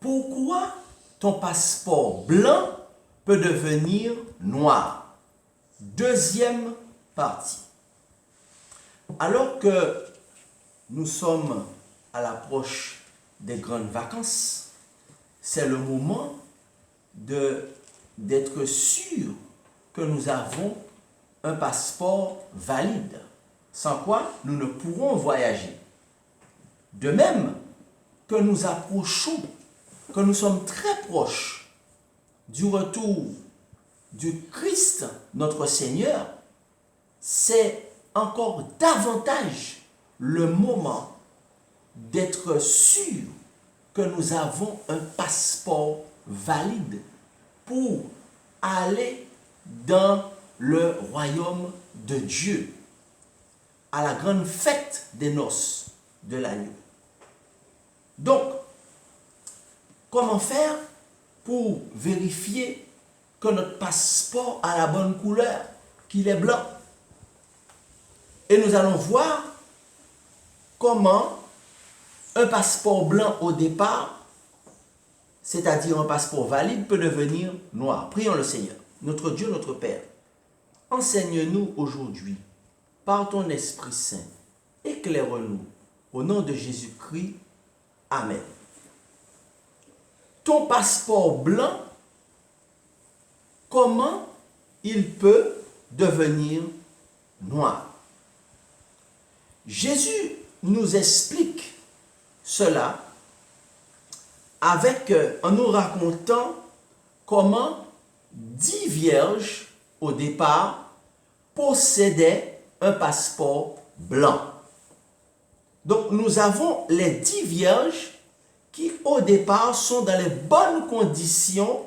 Pourquoi ton passeport blanc peut devenir noir? Deuxième partie. Alors que nous sommes à l'approche des grandes vacances, c'est le moment d'être sûr que nous avons un passeport valide, sans quoi nous ne pourrons voyager. De même que nous approchons, que nous sommes très proches du retour du Christ, notre Seigneur, c'est encore davantage le moment d'être sûr que nous avons un passeport valide pour aller dans le royaume de Dieu, à la grande fête des noces de l'agneau. Donc, comment faire pour vérifier que notre passeport a la bonne couleur, qu'il est blanc? Et nous allons voir comment un passeport blanc au départ, c'est-à-dire un passeport valide, peut devenir noir. Prions le Seigneur. Notre Dieu, notre Père, enseigne-nous aujourd'hui, par ton Esprit Saint, éclaire-nous, au nom de Jésus-Christ. Amen. Ton passeport blanc, comment il peut devenir noir? Jésus nous explique cela en nous racontant comment 10 vierges au départ possédaient un passeport blanc. Donc nous avons les 10 vierges qui au départ sont dans les bonnes conditions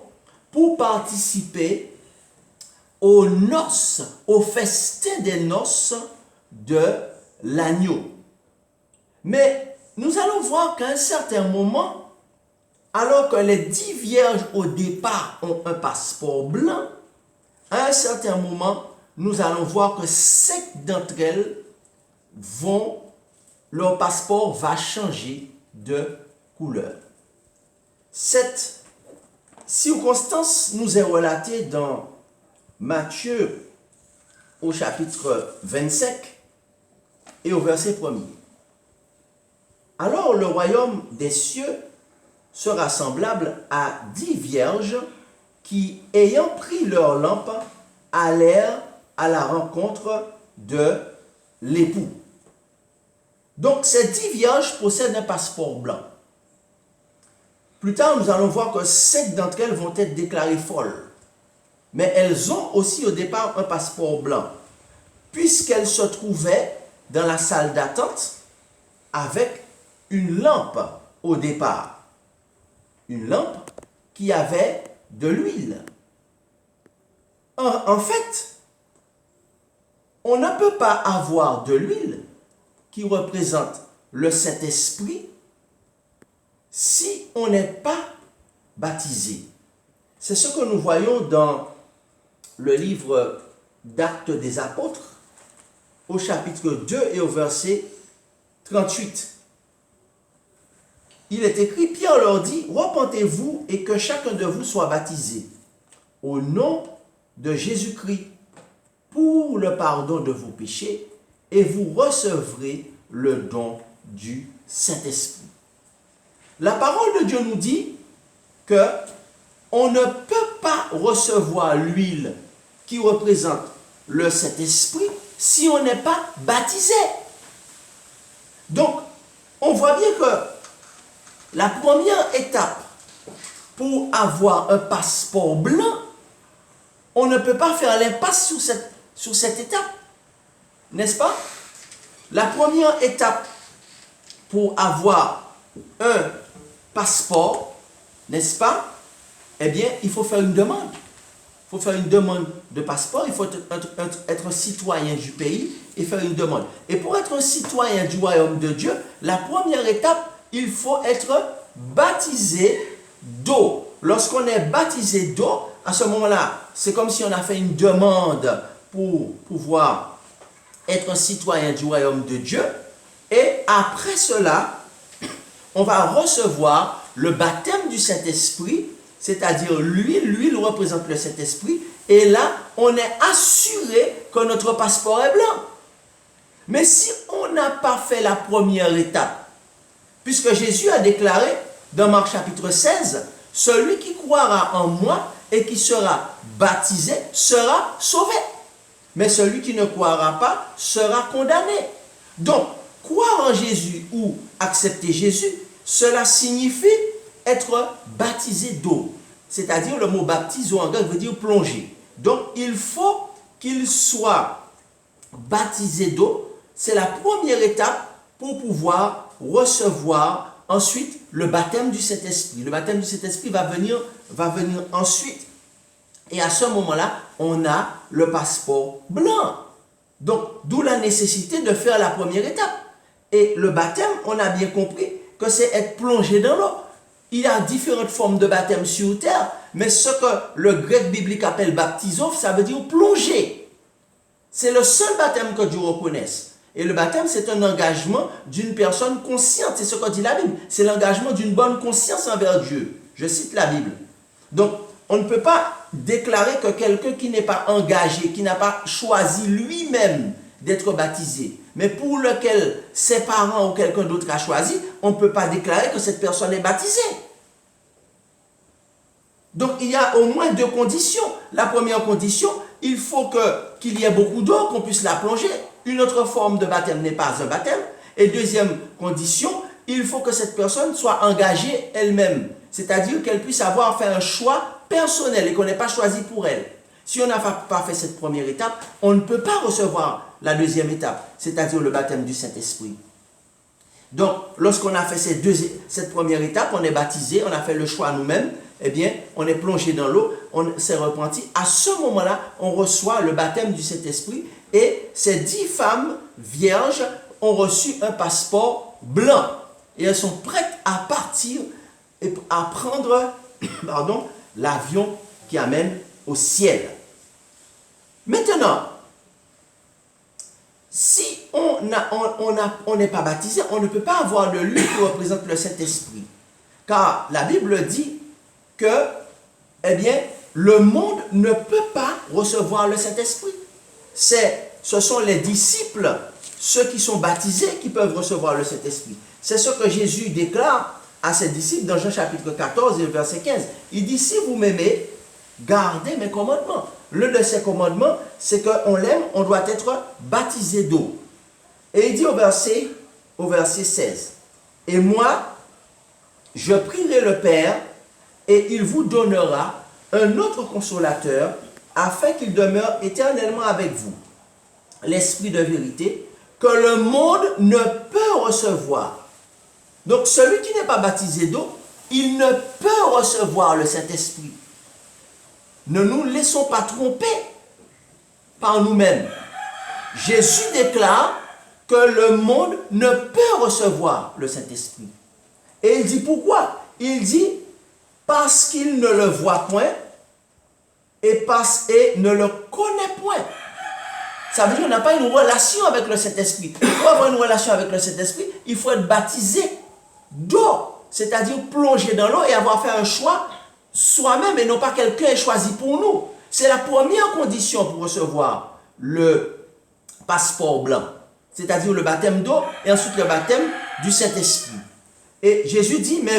pour participer aux noces, au festin des noces de l'agneau. Mais nous allons voir qu'à un certain moment, alors que les 10 vierges au départ ont un passeport blanc, à un certain moment, nous allons voir que 5 d'entre elles leur passeport va changer de couleur. Cette circonstance nous est relatée dans Matthieu au chapitre 25 et au verset 1er. Alors le royaume des cieux sera semblable à 10 vierges qui, ayant pris leur lampe, allèrent à la rencontre de l'époux. Donc ces 10 vierges possèdent un passeport blanc. Plus tard, nous allons voir que 5 d'entre elles vont être déclarées folles. Mais elles ont aussi au départ un passeport blanc, puisqu'elles se trouvaient dans la salle d'attente avec une lampe au départ. Une lampe qui avait de l'huile. En fait, on ne peut pas avoir de l'huile qui représente le Saint-Esprit si on n'est pas baptisé. C'est ce que nous voyons dans le livre d'Actes des Apôtres, au chapitre 2 et au verset 38. Il est écrit, Pierre leur dit, repentez-vous et que chacun de vous soit baptisé au nom de Jésus-Christ pour le pardon de vos péchés et vous recevrez le don du Saint-Esprit. La parole de Dieu nous dit que on ne peut pas recevoir l'huile qui représente le Saint-Esprit si on n'est pas baptisé. Donc, on voit bien que la première étape pour avoir un passeport blanc, on ne peut pas faire l'impasse sur cette étape. N'est-ce pas? La première étape pour avoir un passeport, n'est-ce pas? Eh bien, il faut faire une demande. Il faut faire une demande de passeport, il faut être citoyen du pays et faire une demande. Et pour être un citoyen du royaume de Dieu, la première étape, il faut être baptisé d'eau. Lorsqu'on est baptisé d'eau, à ce moment-là, c'est comme si on a fait une demande pour pouvoir être un citoyen du royaume de Dieu. Et après cela, on va recevoir le baptême du Saint-Esprit, c'est-à-dire l'huile représente le Saint-Esprit, et là, on est assuré que notre passeport est blanc. Mais si on n'a pas fait la première étape, puisque Jésus a déclaré dans Marc chapitre 16, « Celui qui croira en moi et qui sera baptisé sera sauvé. Mais celui qui ne croira pas sera condamné. » Donc, croire en Jésus ou accepter Jésus, cela signifie être baptisé d'eau. C'est-à-dire le mot baptizo en grec veut dire plonger. Donc, il faut qu'il soit baptisé d'eau. C'est la première étape pour pouvoir recevoir ensuite le baptême du Saint-Esprit. Le baptême du Saint-Esprit va venir ensuite. Et à ce moment-là, on a le passeport blanc. Donc, d'où la nécessité de faire la première étape. Et le baptême, on a bien compris que c'est être plongé dans l'eau. Il y a différentes formes de baptême sur terre, mais ce que le grec biblique appelle baptizo, ça veut dire plonger. C'est le seul baptême que Dieu reconnaisse. Et le baptême, c'est un engagement d'une personne consciente. C'est ce que dit la Bible. C'est l'engagement d'une bonne conscience envers Dieu. Je cite la Bible. Donc, on ne peut pas déclarer que quelqu'un qui n'est pas engagé, qui n'a pas choisi lui-même d'être baptisé, mais pour lequel ses parents ou quelqu'un d'autre a choisi, on ne peut pas déclarer que cette personne est baptisée. Donc, il y a au moins deux conditions. La première condition, il faut qu'il y ait beaucoup d'eau, qu'on puisse la plonger. Une autre forme de baptême n'est pas un baptême. Et deuxième condition, il faut que cette personne soit engagée elle-même. C'est-à-dire qu'elle puisse avoir fait un choix personnel et qu'on n'ait pas choisi pour elle. Si on n'a pas fait cette première étape, on ne peut pas recevoir la deuxième étape, c'est-à-dire le baptême du Saint-Esprit. Donc, lorsqu'on a fait cette première étape, on est baptisé, on a fait le choix nous-mêmes, eh bien, on est plongé dans l'eau, on s'est repenti. À ce moment-là, on reçoit le baptême du Saint-Esprit et ces 10 femmes vierges ont reçu un passeport blanc. Et elles sont prêtes à partir et à prendre l'avion qui amène au ciel. Maintenant, si on n'est pas baptisé, on ne peut pas avoir de l'huile qui représente le Saint-Esprit. Car la Bible dit que, eh bien, le monde ne peut pas recevoir le Saint-Esprit. Ce sont les disciples, ceux qui sont baptisés, qui peuvent recevoir le Saint-Esprit. C'est ce que Jésus déclare à ses disciples dans Jean chapitre 14 et verset 15. Il dit, si vous m'aimez, gardez mes commandements. L'un de ces commandements, c'est qu'on l'aime, on doit être baptisé d'eau. Et il dit au verset 16, et moi, je prierai le Père, et il vous donnera un autre consolateur, afin qu'il demeure éternellement avec vous. L'Esprit de vérité, que le monde ne peut recevoir. Donc, celui qui n'est pas baptisé d'eau, il ne peut recevoir le Saint-Esprit. Ne nous laissons pas tromper par nous-mêmes. Jésus déclare que le monde ne peut recevoir le Saint-Esprit. Et il dit pourquoi? Il dit parce qu'il ne le voit point et ne le connaît point. Ça veut dire qu'on n'a pas une relation avec le Saint-Esprit. Pour avoir une relation avec le Saint-Esprit, il faut être baptisé d'eau, c'est-à-dire plonger dans l'eau et avoir fait un choix soi-même et non pas quelqu'un ait choisi pour nous. C'est la première condition pour recevoir le passeport blanc, c'est-à-dire le baptême d'eau et ensuite le baptême du Saint-Esprit. Et Jésus dit, mais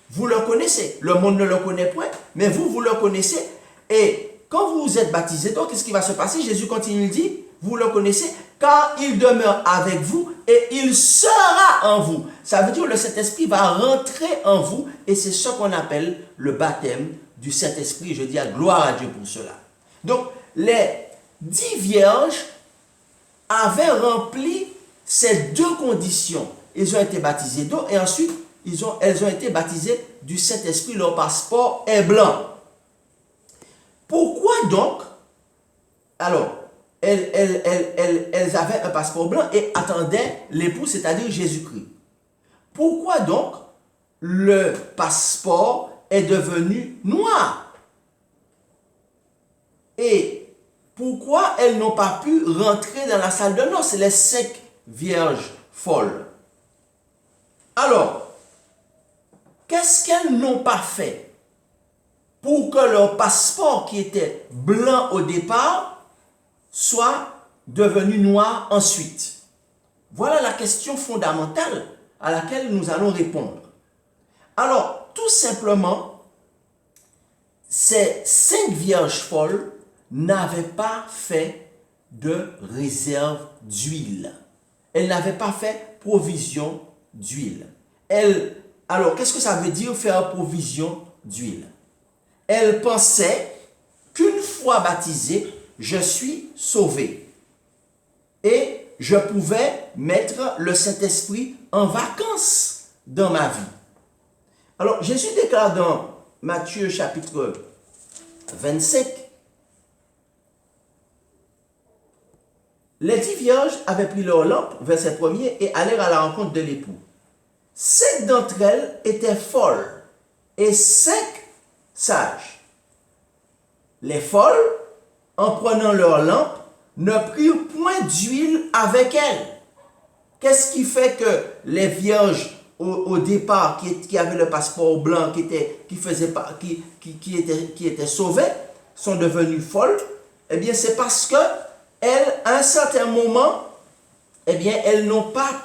vous le connaissez. Le monde ne le connaît point, mais vous le connaissez. Et quand vous êtes baptisé d'eau, qu'est-ce qui va se passer? Jésus continue, il dit, vous le connaissez, car il demeure avec vous et il sera en vous. Ça veut dire que le Saint-Esprit va rentrer en vous et c'est ce qu'on appelle le baptême du Saint-Esprit. Je dis à gloire à Dieu pour cela. Donc, les 10 vierges avaient rempli ces deux conditions. Ils ont été baptisés d'eau et ensuite, elles ont été baptisées du Saint-Esprit. Leur passeport est blanc. Pourquoi donc, alors, elles avaient un passeport blanc et attendaient l'époux, c'est-à-dire Jésus-Christ. Pourquoi donc le passeport est devenu noir? Et pourquoi elles n'ont pas pu rentrer dans la salle de noces, les 5 vierges folles? Alors, qu'est-ce qu'elles n'ont pas fait pour que leur passeport qui était blanc au départ soit devenu noir ensuite? Voilà la question fondamentale à laquelle nous allons répondre. Alors, tout simplement, ces 5 vierges folles n'avaient pas fait de réserve d'huile. Elles n'avaient pas fait provision d'huile. Alors, qu'est-ce que ça veut dire faire provision d'huile? Elles pensaient qu'une fois baptisé, je suis sauvé. Et je pouvais mettre le Saint-Esprit en vacances dans ma vie. Alors, Jésus déclare dans Matthieu chapitre 25, les 10 vierges avaient pris leur lampe, verset 1er, et allèrent à la rencontre de l'époux. 5 d'entre elles étaient folles et 5 sages. Les folles, en prenant leur lampe, ne prirent point d'huile avec elles. Qu'est-ce qui fait que les vierges au départ qui avaient le passeport blanc, qui étaient sauvées, sont devenues folles? Eh bien, c'est parce que elles, à un certain moment, eh bien, elles n'ont pas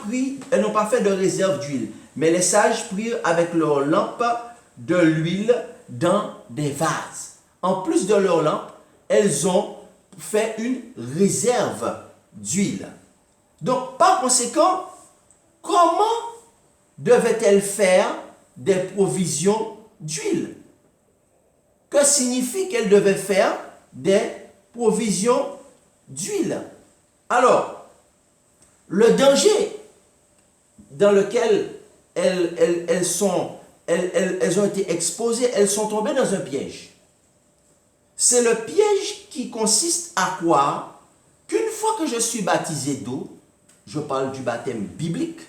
fait de réserve d'huile. Mais les sages prirent avec leur lampe de l'huile dans des vases. En plus de leur lampe, elles ont fait une réserve d'huile. Donc, par conséquent, comment devaient-elles faire des provisions d'huile? Que signifie qu'elles devaient faire des provisions d'huile? Alors, le danger dans lequel elles ont été exposées, elles sont tombées dans un piège. C'est le piège qui consiste à croire qu'une fois que je suis baptisé d'eau, je parle du baptême biblique,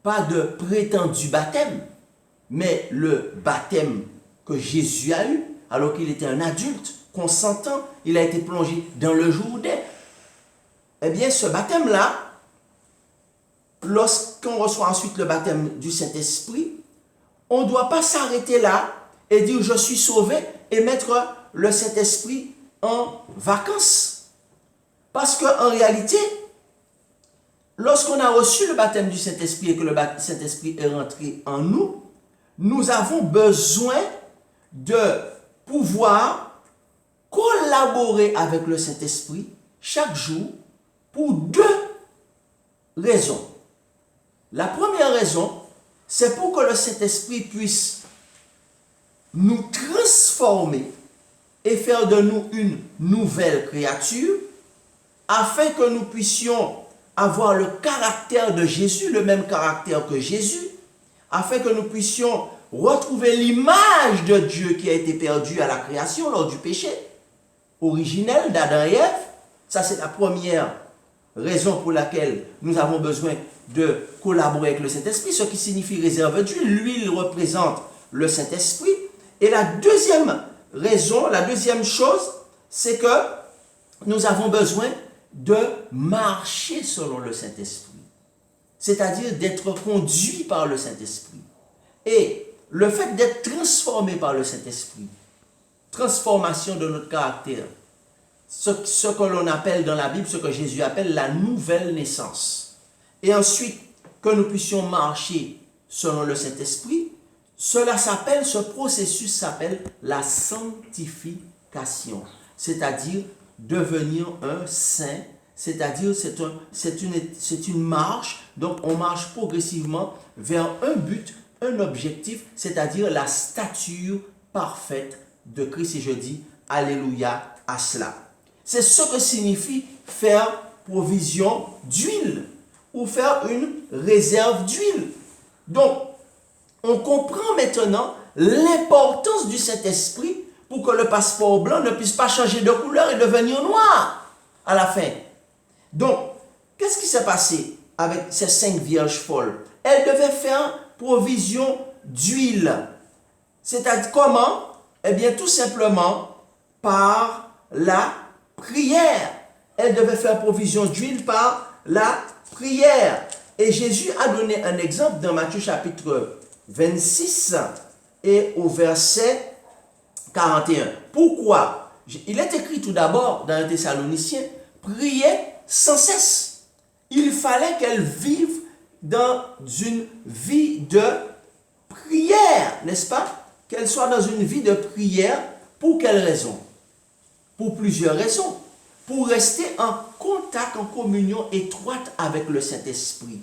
pas de prétendu baptême, mais le baptême que Jésus a eu alors qu'il était un adulte, consentant, il a été plongé dans le Jourdain. Eh bien, ce baptême-là, lorsqu'on reçoit ensuite le baptême du Saint-Esprit, on ne doit pas s'arrêter là et dire je suis sauvé et mettre le Saint-Esprit en vacances. Parce qu'en réalité, lorsqu'on a reçu le baptême du Saint-Esprit et que le Saint-Esprit est rentré en nous, nous avons besoin de pouvoir collaborer avec le Saint-Esprit chaque jour pour 2 raisons. La première raison, c'est pour que le Saint-Esprit puisse nous transformer et faire de nous une nouvelle créature, afin que nous puissions avoir le caractère de Jésus, le même caractère que Jésus, afin que nous puissions retrouver l'image de Dieu qui a été perdue à la création lors du péché originel d'Adam et Ève. Ça, c'est la première raison pour laquelle nous avons besoin de collaborer avec le Saint-Esprit, ce qui signifie réserve d'huile. L'huile représente le Saint-Esprit. Et la deuxième raison, la deuxième chose, c'est que nous avons besoin de marcher selon le Saint-Esprit. C'est-à-dire d'être conduit par le Saint-Esprit. Et le fait d'être transformé par le Saint-Esprit, transformation de notre caractère, ce que l'on appelle dans la Bible, ce que Jésus appelle la nouvelle naissance. Et ensuite, que nous puissions marcher selon le Saint-Esprit, ce processus s'appelle la sanctification. C'est-à-dire devenir un saint, c'est-à-dire c'est une marche, donc on marche progressivement vers un but, un objectif, c'est-à-dire la stature parfaite de Christ. Et je dis alléluia à cela. C'est ce que signifie faire provision d'huile ou faire une réserve d'huile. Donc, on comprend maintenant l'importance du Saint-Esprit pour que le passeport blanc ne puisse pas changer de couleur et devenir noir à la fin. Donc, qu'est-ce qui s'est passé avec ces 5 vierges folles? Elles devaient faire provision d'huile. C'est-à-dire comment? Eh bien, tout simplement par la prière. Elles devaient faire provision d'huile par la prière. Et Jésus a donné un exemple dans Matthieu chapitre 26 et au verset 41. Pourquoi? Il est écrit tout d'abord dans les Thessaloniciens, priez sans cesse. Il fallait qu'elle vive dans une vie de prière, n'est-ce pas? Qu'elle soit dans une vie de prière. Pour quelle raison? Pour plusieurs raisons. Pour rester en contact, en communion étroite avec le Saint-Esprit.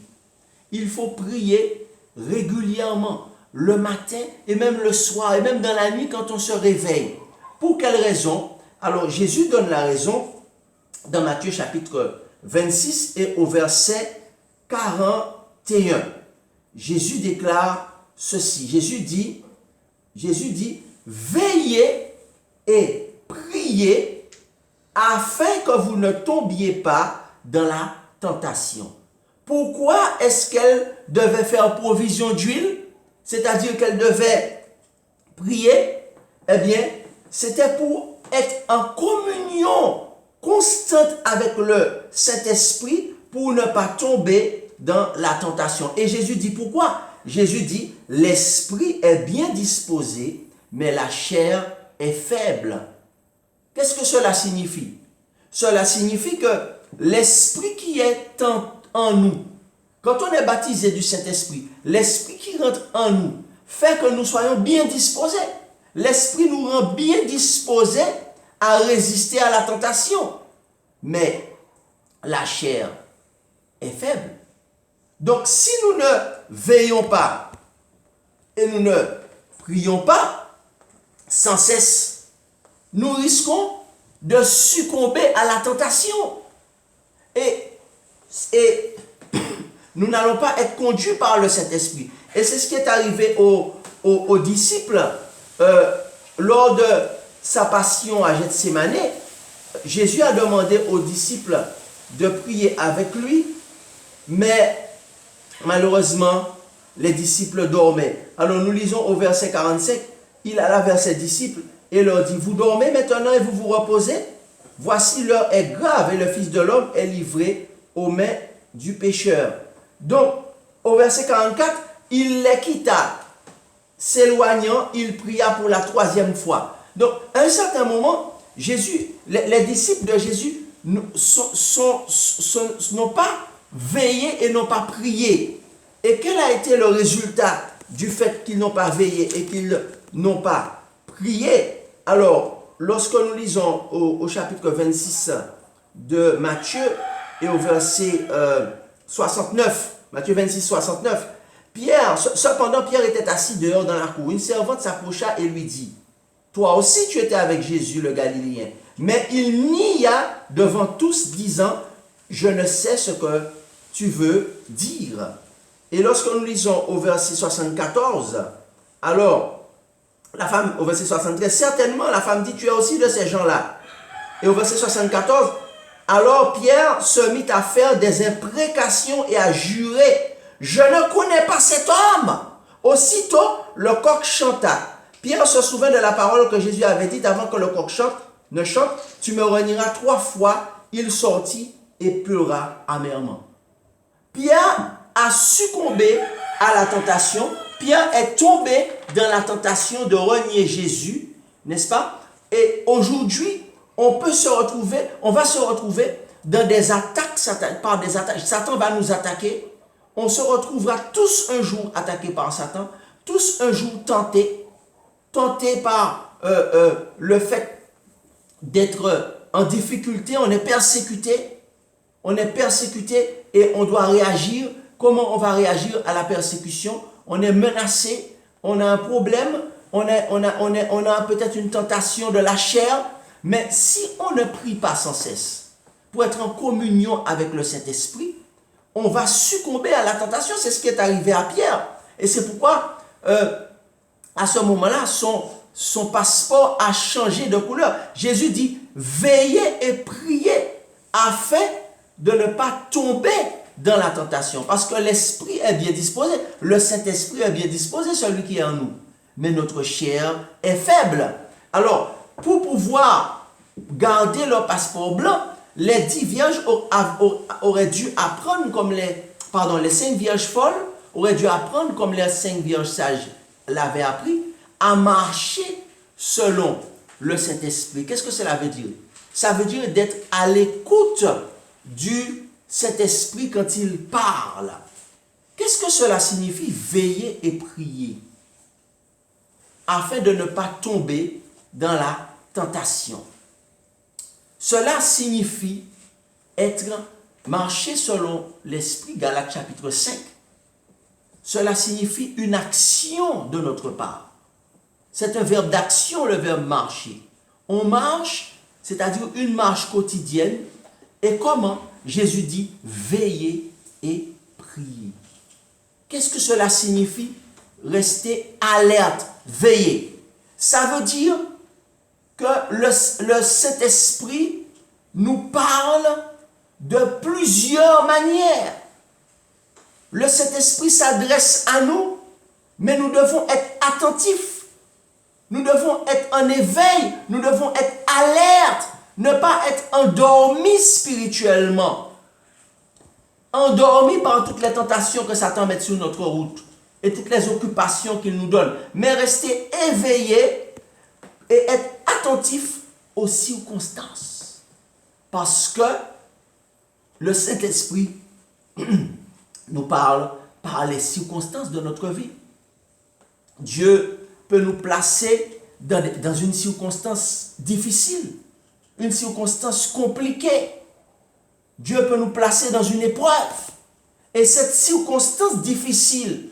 Il faut prier régulièrement, le matin et même le soir, et même dans la nuit quand on se réveille. Pour quelle raison? Alors Jésus donne la raison dans Matthieu chapitre 26 et au verset 41. Jésus déclare ceci. Jésus dit, veillez et priez afin que vous ne tombiez pas dans la tentation. Pourquoi est-ce qu'elle devait faire provision d'huile? C'est-à-dire qu'elle devait prier? Eh bien, c'était pour être en communion constante avec le Saint-Esprit pour ne pas tomber dans la tentation. Et Jésus dit pourquoi? Jésus dit, l'esprit est bien disposé, mais la chair est faible. Qu'est-ce que cela signifie? Cela signifie que l'esprit qui est en nous, quand on est baptisé du Saint-Esprit, l'esprit qui rentre en nous fait que nous soyons bien disposés. L'esprit nous rend bien disposés à résister à la tentation. Mais la chair est faible. Donc si nous ne veillons pas et nous ne prions pas sans cesse, nous risquons de succomber à la tentation. Et nous n'allons pas être conduits par le Saint-Esprit. Et c'est ce qui est arrivé aux disciples lors de sa passion à Gethsémane. Jésus a demandé aux disciples de prier avec lui, mais malheureusement, les disciples dormaient. Alors nous lisons au verset 45, il alla vers ses disciples et leur dit, vous dormez maintenant et vous vous reposez? Voici l'heure est grave et le Fils de l'homme est livré aux mains du pécheur. Donc, au verset 44, il les quitta. S'éloignant, il pria pour la troisième fois. Donc, à un certain moment, Jésus, les disciples de Jésus n'ont pas veillé et n'ont pas prié. Et quel a été le résultat du fait qu'ils n'ont pas veillé et qu'ils n'ont pas prié? Alors, lorsque nous lisons au chapitre 26 de Matthieu et au verset 69, Matthieu 26, 69, cependant Pierre était assis dehors dans la cour. Une servante s'approcha et lui dit, toi aussi tu étais avec Jésus le Galiléen. Mais il nia devant tous, disant, je ne sais ce que tu veux dire. Et lorsque nous lisons au verset 74, alors, la femme, au verset 73, certainement la femme dit, tu es aussi de ces gens-là. Et au verset 74, alors Pierre se mit à faire des imprécations et à jurer, je ne connais pas cet homme. Aussitôt, le coq chanta. Pierre se souvint de la parole que Jésus avait dite avant que le coq ne chante, tu me renieras 3 fois. Il sortit et pleura amèrement. Pierre a succombé à la tentation. Pierre est tombé dans la tentation de renier Jésus, n'est-ce pas? Et aujourd'hui, on va se retrouver dans des attaques, par des attaques. Satan va nous attaquer. On se retrouvera tous un jour attaqués par Satan, tous un jour tentés par le fait d'être en difficulté. On est persécuté et on doit réagir. Comment on va réagir à la persécution? On est menacé, on a un problème, on a peut-être une tentation de la chair, mais si on ne prie pas sans cesse pour être en communion avec le Saint-Esprit, on va succomber à la tentation. C'est ce qui est arrivé à Pierre. Et c'est pourquoi, à ce moment-là, son passeport a changé de couleur. Jésus dit, veillez et priez afin de ne pas tomber dans la tentation. Parce que l'esprit est bien disposé. Le Saint-Esprit est bien disposé, celui qui est en nous. Mais notre chair est faible. Alors, pour pouvoir garder leur passeport blanc, les 10 vierges auraient dû apprendre comme les 5 vierges folles aurait dû apprendre, comme les 5 vierges sages l'avaient appris, à marcher selon le Saint-Esprit. Qu'est-ce que cela veut dire? Ça veut dire d'être à l'écoute du Saint-Esprit quand il parle. Qu'est-ce que cela signifie? Veiller et prier, afin de ne pas tomber dans la tentation. Cela signifie marcher selon l'Esprit, Galates chapitre 5. Cela signifie une action de notre part. C'est un verbe d'action, le verbe marcher. On marche, c'est-à-dire une marche quotidienne. Et comment? Jésus dit veiller et prier. Qu'est-ce que cela signifie? Rester alerte, veiller. Ça veut dire que le Saint-Esprit nous parle de plusieurs manières. Le Saint-Esprit s'adresse à nous, mais nous devons être attentifs. Nous devons être en éveil, nous devons être alertes, ne pas être endormis spirituellement. Endormis par toutes les tentations que Satan met sur notre route et toutes les occupations qu'il nous donne, mais rester éveillés et être attentifs aux circonstances. Parce que le Saint-Esprit nous parle par les circonstances de notre vie. Dieu peut nous placer dans une circonstance difficile, une circonstance compliquée. Dieu peut nous placer dans une épreuve. Et cette circonstance difficile,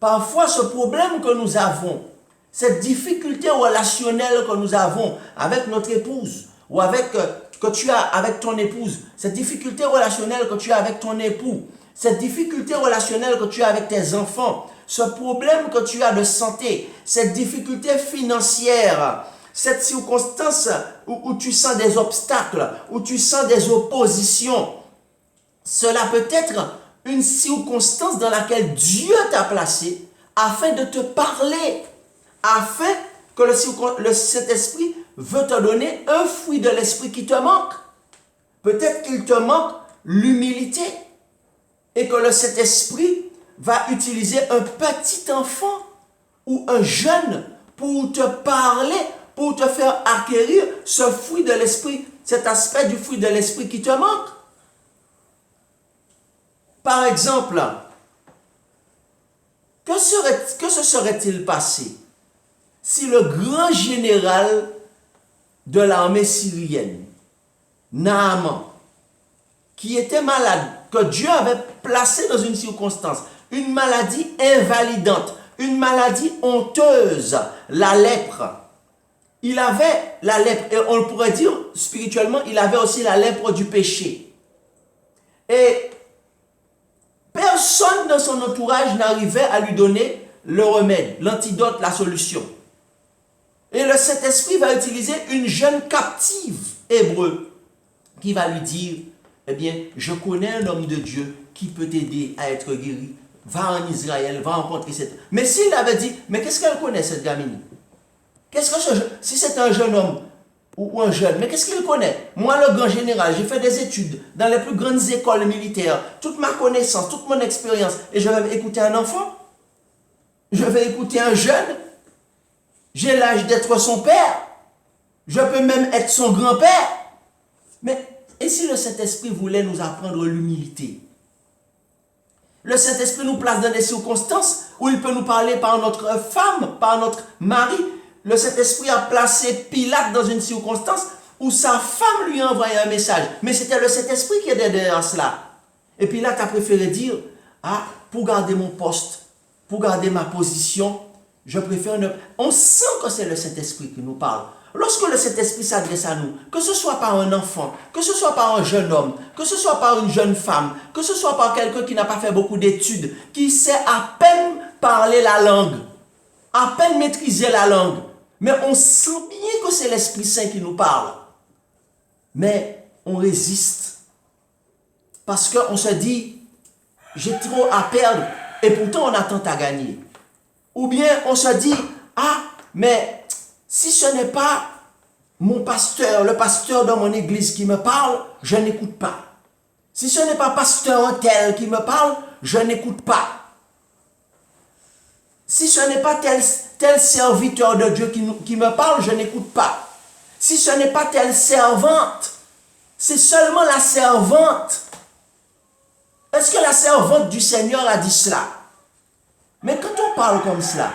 parfois ce problème que nous avons, cette difficulté relationnelle que nous avons avec notre épouse, ou que tu as avec ton épouse, cette difficulté relationnelle que tu as avec ton époux, cette difficulté relationnelle que tu as avec tes enfants, ce problème que tu as de santé, cette difficulté financière, cette circonstance où tu sens des obstacles, où tu sens des oppositions, cela peut être une circonstance dans laquelle Dieu t'a placé afin de te parler, afin que le Saint-Esprit veut te donner un fruit de l'Esprit qui te manque. Peut-être qu'il te manque l'humilité et que le Saint-Esprit va utiliser un petit enfant ou un jeune pour te parler, pour te faire acquérir ce fruit de l'Esprit, cet aspect du fruit de l'Esprit qui te manque. Par exemple, que se serait-il passé si le grand général de l'armée syrienne, Naaman, qui était malade, que Dieu avait placé dans une circonstance, une maladie invalidante, une maladie honteuse, la lèpre. Il avait la lèpre, et on pourrait dire spirituellement, il avait aussi la lèpre du péché. Et personne dans son entourage n'arrivait à lui donner le remède, l'antidote, la solution. Et le Saint-Esprit va utiliser une jeune captive hébreu qui va lui dire, eh bien, je connais un homme de Dieu qui peut t'aider à être guéri. Va en Israël, va rencontrer cette... Mais s'il avait dit, mais qu'est-ce qu'elle connaît, cette gamine? Si c'est un jeune homme ou un jeune, mais qu'est-ce qu'il connaît? Moi, le grand général, j'ai fait des études dans les plus grandes écoles militaires, toute ma connaissance, toute mon expérience, et je vais écouter un enfant? Je vais écouter un jeune? J'ai l'âge d'être son père? Je peux même être son grand-père? Mais, et si le Saint-Esprit voulait nous apprendre l'humilité? Le Saint-Esprit nous place dans des circonstances où il peut nous parler par notre femme, par notre mari. Le Saint-Esprit a placé Pilate dans une circonstance où sa femme lui a envoyé un message. Mais c'était le Saint-Esprit qui était derrière cela. Et Pilate a préféré dire, ah, pour garder mon poste, pour garder ma position, je préfère ne... On sent que c'est le Saint-Esprit qui nous parle. Lorsque le Saint-Esprit s'adresse à nous, que ce soit par un enfant, que ce soit par un jeune homme, que ce soit par une jeune femme, que ce soit par quelqu'un qui n'a pas fait beaucoup d'études, qui sait à peine parler la langue, à peine maîtriser la langue, mais on sent bien que c'est l'Esprit Saint qui nous parle. Mais on résiste. Parce qu'on se dit, j'ai trop à perdre, et pourtant on a tant à gagner. Ou bien on se dit, ah, mais si ce n'est pas mon pasteur, le pasteur dans mon église qui me parle, je n'écoute pas. Si ce n'est pas pasteur tel qui me parle, je n'écoute pas. Si ce n'est pas tel serviteur de Dieu qui me parle, je n'écoute pas. Si ce n'est pas telle servante, c'est seulement la servante. Est-ce que la servante du Seigneur a dit cela? Mais quand on parle comme cela,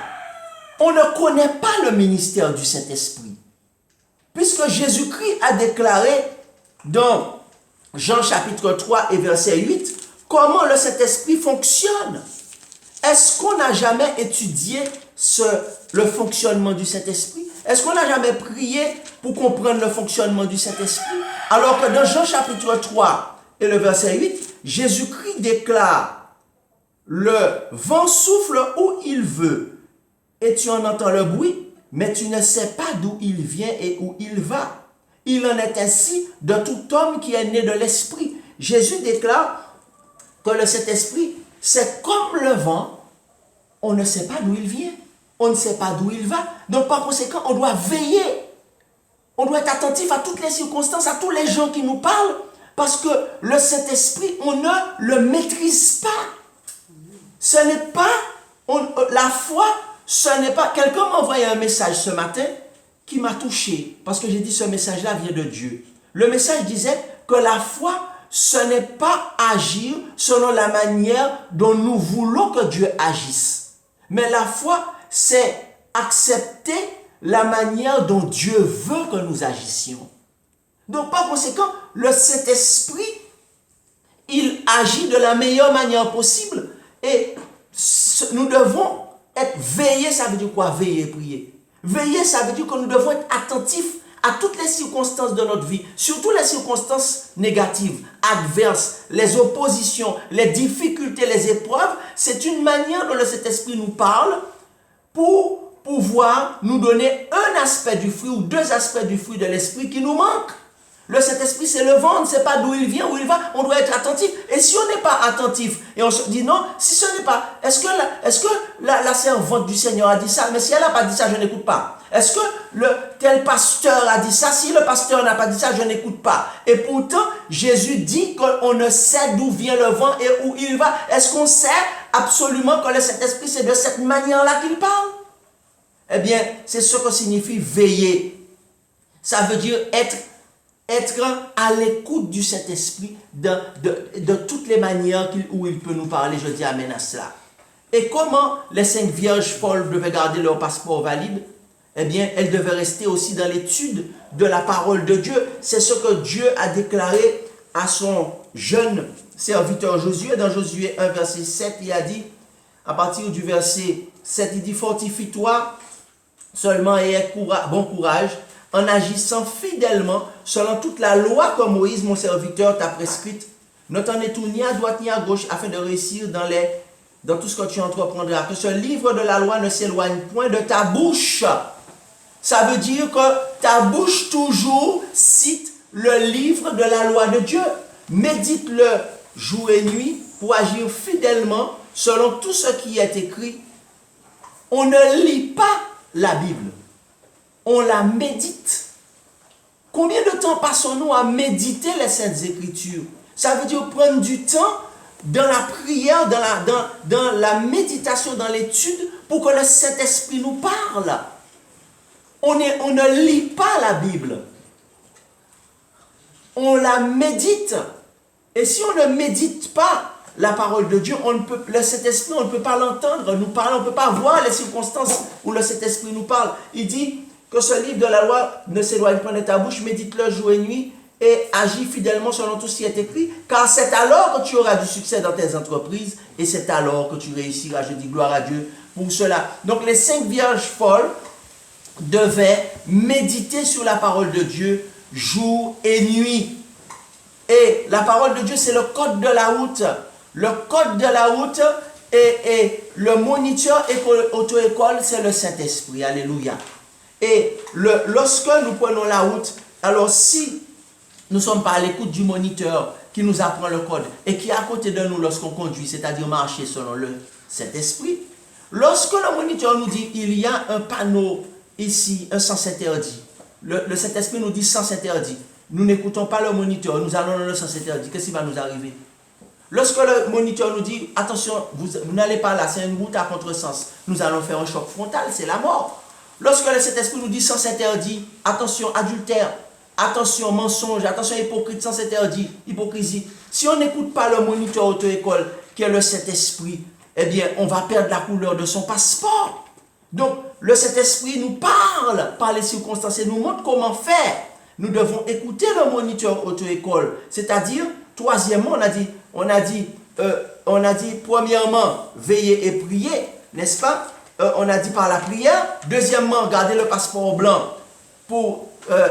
on ne connaît pas le ministère du Saint-Esprit. Puisque Jésus-Christ a déclaré dans Jean chapitre 3 et verset 8, comment le Saint-Esprit fonctionne. Est-ce qu'on n'a jamais étudié le fonctionnement du Saint-Esprit? Est-ce qu'on n'a jamais prié pour comprendre le fonctionnement du Saint-Esprit? Alors que dans Jean chapitre 3 et le verset 8, Jésus-Christ déclare, le vent souffle où il veut, et tu en entends le bruit, mais tu ne sais pas d'où il vient et où il va. Il en est ainsi de tout homme qui est né de l'Esprit. Jésus déclare que le Saint-Esprit, c'est comme le vent, on ne sait pas d'où il vient, on ne sait pas d'où il va. Donc par conséquent, on doit veiller. On doit être attentif à toutes les circonstances, à tous les gens qui nous parlent, parce que le Saint-Esprit, on ne le maîtrise pas. Ce n'est pas, la foi, ce n'est pas... Quelqu'un m'a envoyé un message ce matin qui m'a touché, parce que j'ai dit ce message-là vient de Dieu. Le message disait que la foi, ce n'est pas agir selon la manière dont nous voulons que Dieu agisse. Mais la foi, c'est accepter la manière dont Dieu veut que nous agissions. Donc par conséquent, le Saint-Esprit, il agit de la meilleure manière possible et nous devons être veillés. Ça veut dire quoi? Veiller et prier. Veiller, ça veut dire que nous devons être attentifs à toutes les circonstances de notre vie, surtout les circonstances négatives, adverses, les oppositions, les difficultés, les épreuves. C'est une manière dont le Saint-Esprit nous parle pour pouvoir nous donner un aspect du fruit ou deux aspects du fruit de l'Esprit qui nous manquent. Le Saint-Esprit, c'est le vent, on ne sait pas d'où il vient, où il va, on doit être attentif. Et si on n'est pas attentif, et on se dit non, si ce n'est pas, est-ce que la servante du Seigneur a dit ça? Mais si elle n'a pas dit ça, je n'écoute pas. Est-ce que tel pasteur a dit ça? Si le pasteur n'a pas dit ça, je n'écoute pas. Et pourtant, Jésus dit qu'on ne sait d'où vient le vent et où il va. Est-ce qu'on sait absolument que le Saint-Esprit, c'est de cette manière-là qu'il parle? Eh bien, c'est ce que signifie veiller. Ça veut dire être à l'écoute du Saint-Esprit de toutes les manières où il peut nous parler. Je dis amen à cela. Et comment les 5 vierges folles devaient garder leur passeport valide? Eh bien, elles devaient rester aussi dans l'étude de la parole de Dieu. C'est ce que Dieu a déclaré à son jeune serviteur Josué. Dans Josué 1, verset 7, il a dit, à partir du verset 7, il dit, fortifie-toi seulement et aie bon courage, en agissant fidèlement selon toute la loi que Moïse, mon serviteur, t'a prescrite. Ne t'en détourne ni à droite ni à gauche afin de réussir dans tout ce que tu entreprendras. Que ce livre de la loi ne s'éloigne point de ta bouche. Ça veut dire que ta bouche toujours cite le livre de la loi de Dieu. Médite-le jour et nuit pour agir fidèlement selon tout ce qui est écrit. On ne lit pas la Bible. On la médite. Combien de temps passons-nous à méditer les Saintes Écritures? Ça veut dire prendre du temps dans la prière, dans la méditation, dans l'étude, pour que le Saint-Esprit nous parle. On ne lit pas la Bible. On la médite. Et si on ne médite pas la parole de Dieu, le Saint-Esprit, on ne peut pas l'entendre, nous parler, on ne peut pas voir les circonstances où le Saint-Esprit nous parle. Il dit que ce livre de la loi ne s'éloigne pas de ta bouche, médite-le jour et nuit et agis fidèlement selon tout ce qui est écrit, car c'est alors que tu auras du succès dans tes entreprises et c'est alors que tu réussiras. Je dis gloire à Dieu pour cela. Donc les 5 vierges folles devaient méditer sur la parole de Dieu jour et nuit. Et la parole de Dieu, c'est le code de la route. Le code de la route et le moniteur auto-école, c'est le Saint-Esprit. Alléluia. Et lorsque nous prenons la route, alors si nous ne sommes pas à l'écoute du moniteur qui nous apprend le code et qui est à côté de nous lorsqu'on conduit, c'est-à-dire marcher selon le Saint-Esprit, lorsque le moniteur nous dit il y a un panneau ici, un sens interdit, le Saint-Esprit nous dit sens interdit, nous n'écoutons pas le moniteur, nous allons dans le sens interdit, qu'est-ce qui va nous arriver? Lorsque le moniteur nous dit, attention, vous n'allez pas là, c'est une route à contresens, nous allons faire un choc frontal, c'est la mort. Lorsque le Saint-Esprit nous dit, sens interdit, attention, adultère, attention, mensonge, attention, hypocrite, sens interdit, hypocrisie. Si on n'écoute pas le moniteur auto-école, qui est le Saint-Esprit, eh bien, on va perdre la couleur de son passeport. Donc, le Saint-Esprit nous parle par les circonstances et nous montre comment faire. Nous devons écouter le moniteur auto-école. C'est-à-dire, troisièmement, on a dit, premièrement, veiller et prier, n'est-ce pas? On a dit par la prière. Deuxièmement, garder le passeport blanc pour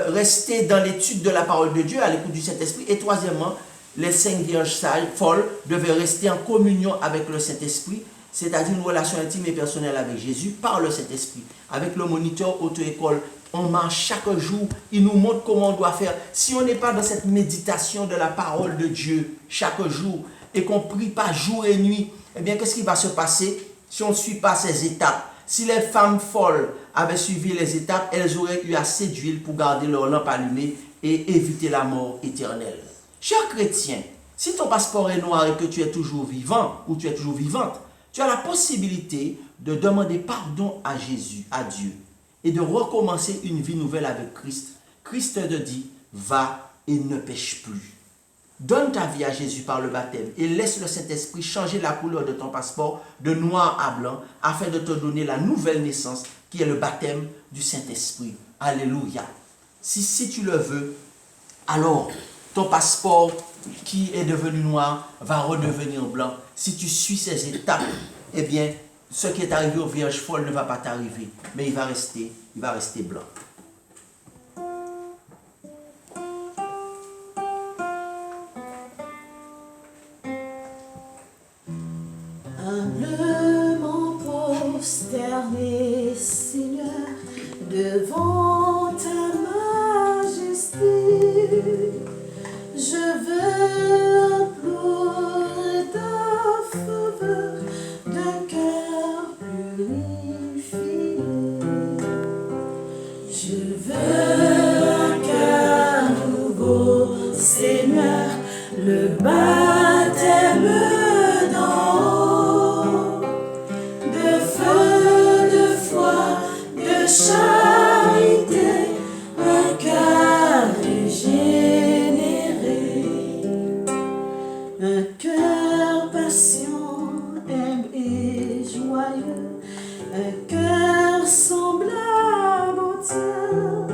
rester dans l'étude de la parole de Dieu, à l'écoute du Saint-Esprit. Et troisièmement, les 5 vierges sages, folles, devaient rester en communion avec le Saint-Esprit, c'est-à-dire une relation intime et personnelle avec Jésus par le Saint-Esprit. Avec le moniteur auto-école, on marche chaque jour, il nous montre comment on doit faire. Si on n'est pas dans cette méditation de la parole de Dieu chaque jour et qu'on ne prie pas jour et nuit, eh bien, qu'est-ce qui va se passer si on ne suit pas ces étapes? Si les femmes folles avaient suivi les étapes, elles auraient eu assez d'huile pour garder leur lampe allumée et éviter la mort éternelle. Cher chrétien, si ton passeport est noir et que tu es toujours vivant ou tu es toujours vivante, tu as la possibilité de demander pardon à Jésus, à Dieu, et de recommencer une vie nouvelle avec Christ. Christ te dit, va et ne pêche plus. Donne ta vie à Jésus par le baptême et laisse le Saint-Esprit changer la couleur de ton passeport de noir à blanc afin de te donner la nouvelle naissance qui est le baptême du Saint-Esprit. Alléluia. Si tu le veux, alors ton passeport qui est devenu noir va redevenir blanc. Si tu suis ces étapes, eh bien, ce qui est arrivé aux vierges folles ne va pas t'arriver, mais il va rester blanc. Humblement prosterné, Seigneur, devant ta majesté, je veux implorer ta faveur d'un cœur purifié. Je veux un cœur nouveau, Seigneur, le baptême d'en haut, de feu, de foi, de charité, un cœur régénéré, un cœur patient, humble et joyeux, un cœur semblable au tien,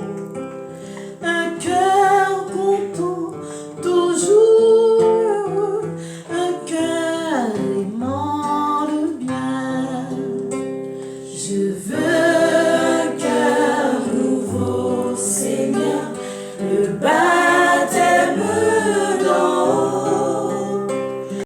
un cœur content, toujours heureux, un cœur aimant le bien. Je veux un cœur nouveau, Seigneur, le baptême